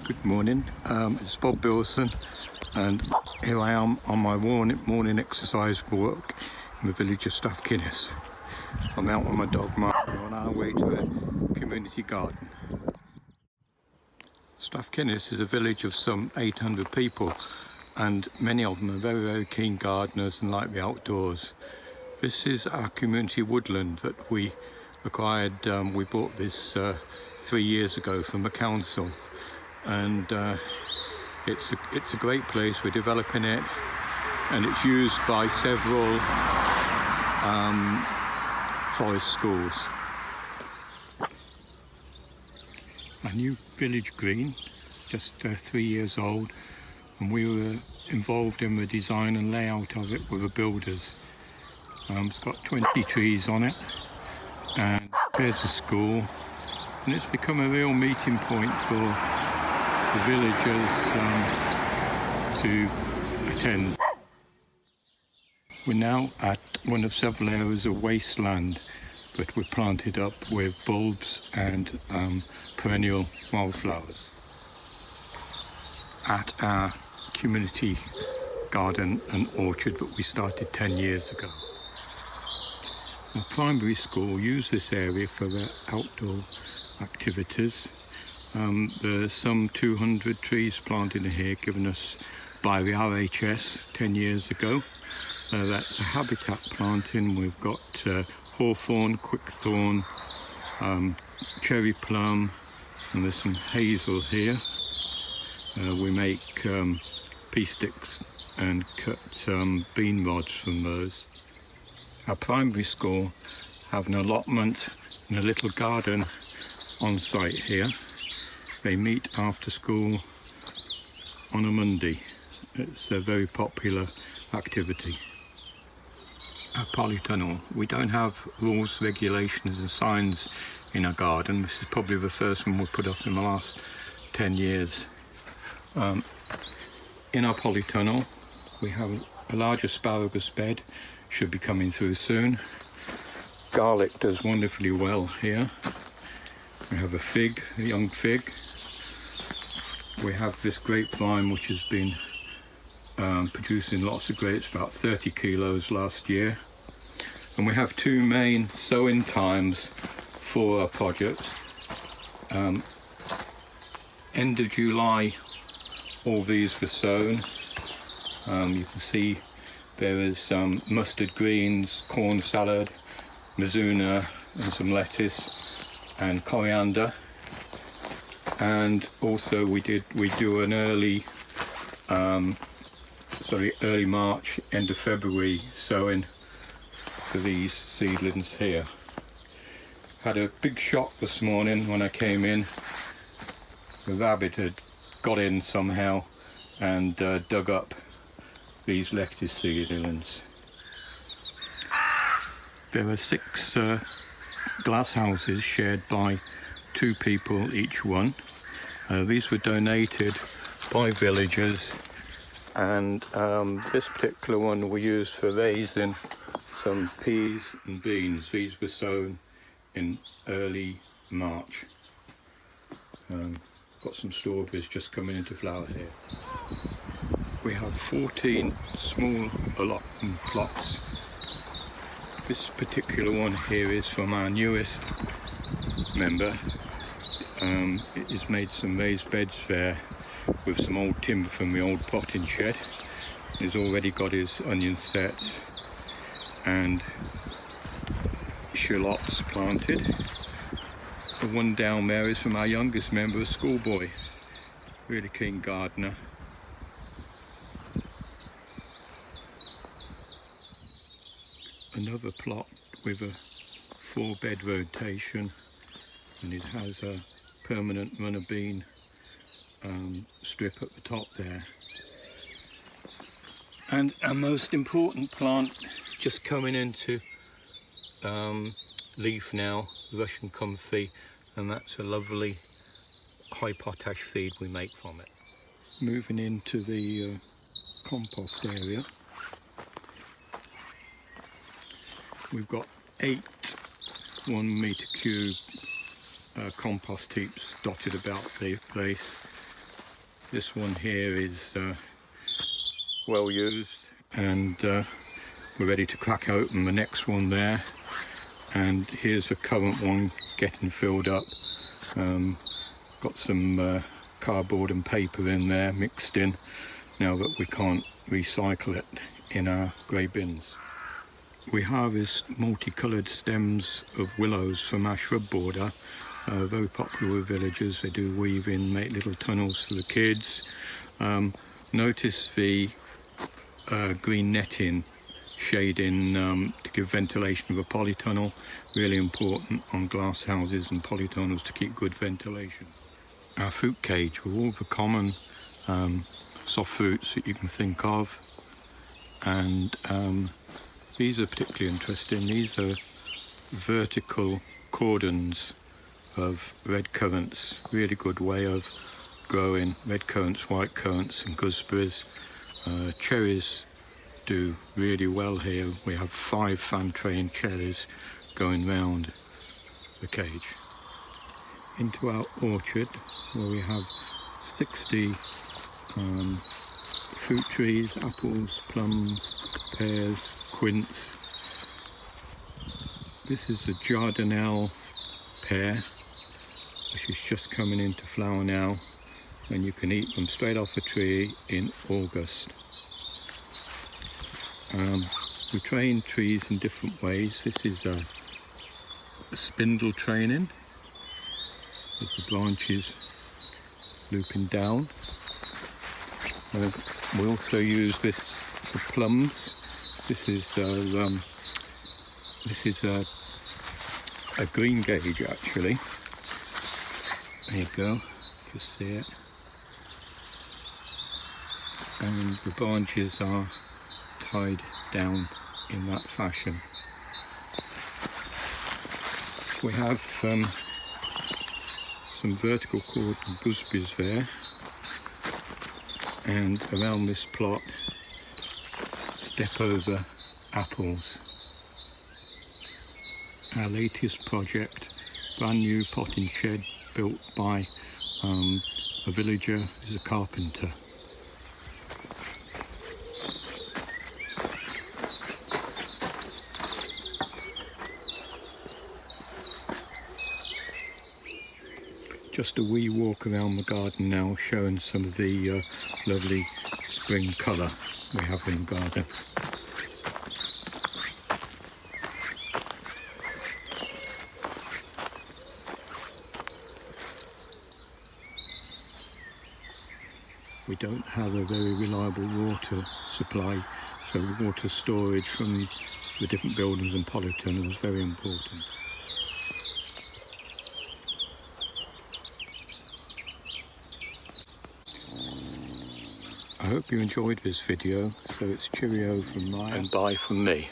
Good morning, it's Bob Bilson, and here I am on my morning exercise walk in the village of Strathkinness. I'm out with my dog Mark on our way to a community garden. Strathkinness is a village of some 800 people, and many of them are very keen gardeners and like the outdoors. This is our community woodland that we acquired. We bought this 3 years ago from the council, and it's a great place. We're developing it, and it's used by several forest schools. A new village green, just 3 years old, and we were involved in the design and layout of it with the builders. It's got 20 trees on it, and there's a school, and it's become a real meeting point for the villagers to attend. We're now at one of several areas of wasteland that were planted up with bulbs and perennial wildflowers at our community garden and orchard that we started 10 years ago. The primary school use this area for their outdoor activities. There's some 200 trees planted in here given us by the RHS 10 years ago. That's a habitat planting. We've got hawthorn, quickthorn, cherry plum, and there's some hazel here. We make pea sticks and cut bean rods from those. Our primary school have an allotment and a little garden on site here. They meet after school on a Monday. It's a very popular activity. Our polytunnel, we don't have rules, regulations and signs in our garden. This is probably the first one we put up in the last 10 years. In our polytunnel we have a large asparagus bed, should be coming through soon. Garlic does wonderfully well here. We have a fig, a young fig. We have this grapevine which has been producing lots of grapes, about 30 kilos last year. And we have two main sowing times for our project. End of July, all these were sown. You can see there is mustard greens, corn salad, mizuna and some lettuce and coriander. And also we do an early March, end of February sowing for these seedlings here. Had a big shock this morning when I came in. The rabbit had got in somehow and dug up these lettuce seedlings. There are 6 glass houses shared by 2 people each one. These were donated by villagers, and this particular one we used for raising some peas and beans. These were sown in early March. Got some strawberries just coming into flower here. We have 14 small allotment plots. This particular one here is from our newest member. It's made some raised beds there with some old timber from the old potting shed. He's already got his onion sets and shallots planted. The one down there is from our youngest member, a schoolboy, really keen gardener. Another plot with a 4-bed rotation, and it has a permanent runner bean strip at the top there. And our most important plant just coming into leaf now, Russian comfrey, and that's a lovely high potash feed we make from it. Moving into the compost area. We've got 8 1 metre cube compost heaps dotted about the place. This one here is well used, and we're ready to crack open the next one there. And here's a current one getting filled up. Got some cardboard and paper in there mixed in, now that we can't recycle it in our grey bins. We harvest multicoloured stems of willows from our shrub border, very popular with villagers. They do weave in, make little tunnels for the kids. Notice the green netting shading to give ventilation of a polytunnel, really important on glass houses and polytunnels to keep good ventilation. Our fruit cage with all the common soft fruits that you can think of, and these are particularly interesting. These are vertical cordons of red currants, really good way of growing red currants, white currants and gooseberries. Cherries do really well here. We have 5 fan-trained cherries going round the cage. Into our orchard, where we have 60 fruit trees, apples, plums, pears, quince. This is the Jardinelle pear, which is just coming into flower now, and you can eat them straight off the tree in August. We train trees in different ways. This is a spindle training, with the branches looping down. We also use this for plums. This is a green gauge actually. There you go, you see it. And the branches are tied down in that fashion. We have some vertical cord and gooseberries there, and around this plot step over apples. Our latest project, brand new potting shed built by a villager who's a carpenter. Just a wee walk around the garden now, showing some of the lovely spring colour we have in the garden. We don't have a very reliable water supply, so water storage from the different buildings and polytunnels is very important. I hope you enjoyed this video, so it's cheerio from Maya and bye from me.